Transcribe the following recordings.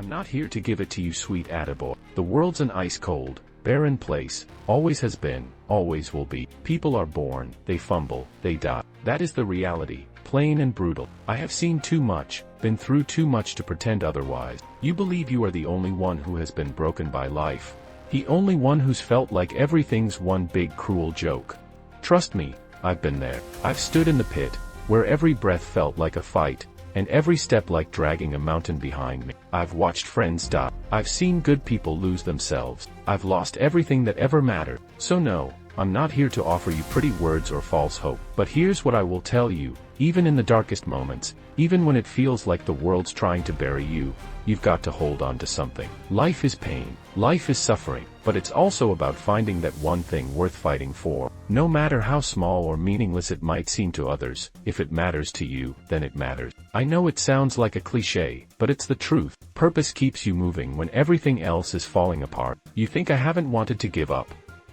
I'm not here to give it to you, sweet attaboy. The world's an ice cold, barren place, always has been, always will be. People are born, they fumble, they die. That is the reality, plain and brutal. I have seen too much, been through too much to pretend otherwise. You believe you are the only one who has been broken by life. The only one who's felt like everything's one big cruel joke. Trust me, I've been there. I've stood in the pit, where every breath felt like a fight, and every step like dragging a mountain behind me. I've watched friends die. I've seen good people lose themselves. I've lost everything that ever mattered. So no, I'm not here to offer you pretty words or false hope. But here's what I will tell you, even in the darkest moments, even when it feels like the world's trying to bury you, you've got to hold on to something. Life is pain. Life is suffering. But it's also about finding that one thing worth fighting for. No matter how small or meaningless it might seem to others, if it matters to you, then it matters. I know it sounds like a cliche, but it's the truth. Purpose keeps you moving when everything else is falling apart. You think I haven't wanted to give up?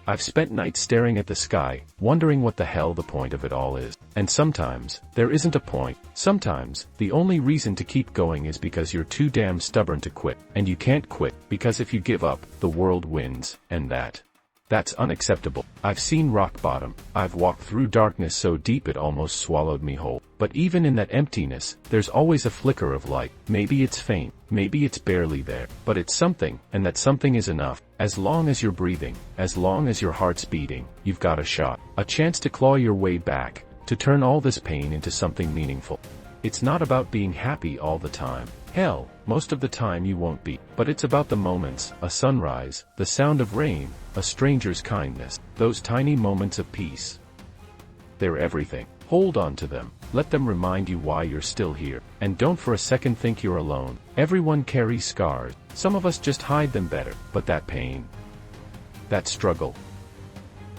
I've spent nights staring at the sky, wondering what the hell the point of it all is. And sometimes, there isn't a point. Sometimes, the only reason to keep going is because you're too damn stubborn to quit. And you can't quit, because if you give up, the world wins, and that's unacceptable. I've seen rock bottom. I've walked through darkness so deep it almost swallowed me whole. But even in that emptiness, there's always a flicker of light. Maybe it's faint, maybe it's barely there, but it's something, and that something is enough. As long as you're breathing, as long as your heart's beating, you've got a shot, a chance to claw your way back, to turn all this pain into something meaningful. It's not about being happy all the time. Hell, most of the time you won't be. But it's about the moments, a sunrise, the sound of rain, a stranger's kindness, those tiny moments of peace. They're everything. Hold on to them. Let them remind you why you're still here. And don't for a second think you're alone. Everyone carries scars. Some of us just hide them better. But that pain, that struggle,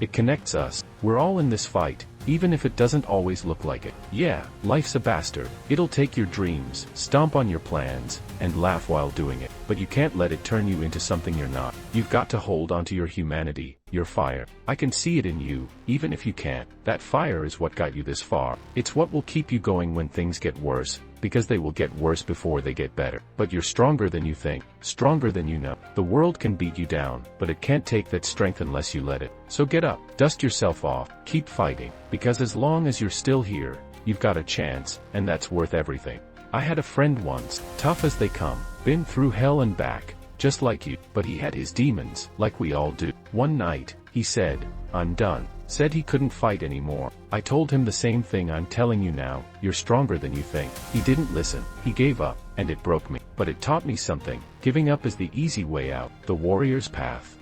it connects us. We're all in this fight, even if it doesn't always look like it. Yeah, life's a bastard. It'll take your dreams, stomp on your plans, and laugh while doing it. But you can't let it turn you into something you're not. You've got to hold onto your humanity, your fire. I can see it in you, even if you can't. That fire is what got you this far. It's what will keep you going when things get worse, because they will get worse before they get better. But you're stronger than you think, stronger than you know. The world can beat you down, but it can't take that strength unless you let it. So get up, dust yourself off, keep fighting, because as long as you're still here, you've got a chance, and that's worth everything. I had a friend once, tough as they come, been through hell and back, just like you, but he had his demons, like we all do. One night, he said, "I'm done." Said he couldn't fight anymore. I told him the same thing I'm telling you now, you're stronger than you think. He didn't listen. He gave up, and it broke me. But it taught me something. Giving up is the easy way out, the warrior's path.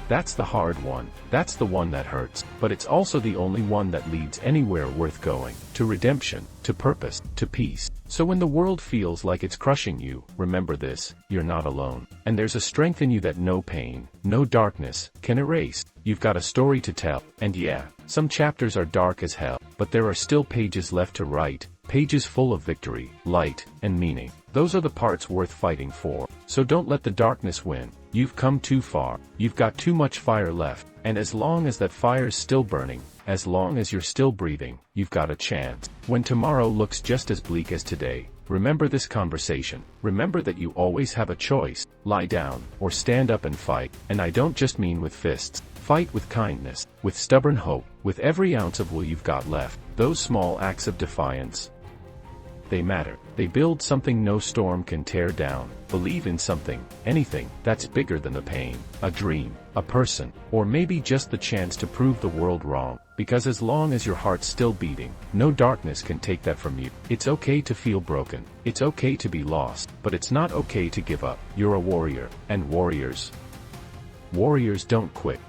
That's the hard one. That's the one that hurts. But it's also the only one that leads anywhere worth going. To redemption, to purpose, to peace. So when the world feels like it's crushing you, remember this, you're not alone. And there's a strength in you that no pain, no darkness, can erase. You've got a story to tell. And yeah, some chapters are dark as hell, but there are still pages left to write. Pages full of victory, light, and meaning. Those are the parts worth fighting for. So don't let the darkness win. You've come too far. You've got too much fire left. And as long as that fire's still burning, as long as you're still breathing, you've got a chance. When tomorrow looks just as bleak as today, remember this conversation. Remember that you always have a choice. Lie down, or stand up and fight. And I don't just mean with fists. Fight with kindness, with stubborn hope, with every ounce of will you've got left. Those small acts of defiance, they matter. They build something no storm can tear down. Believe in something, anything, that's bigger than the pain. A dream, a person, or maybe just the chance to prove the world wrong. Because as long as your heart's still beating, no darkness can take that from you. It's okay to feel broken. It's okay to be lost. But it's not okay to give up. You're a warrior. And warriors don't quit.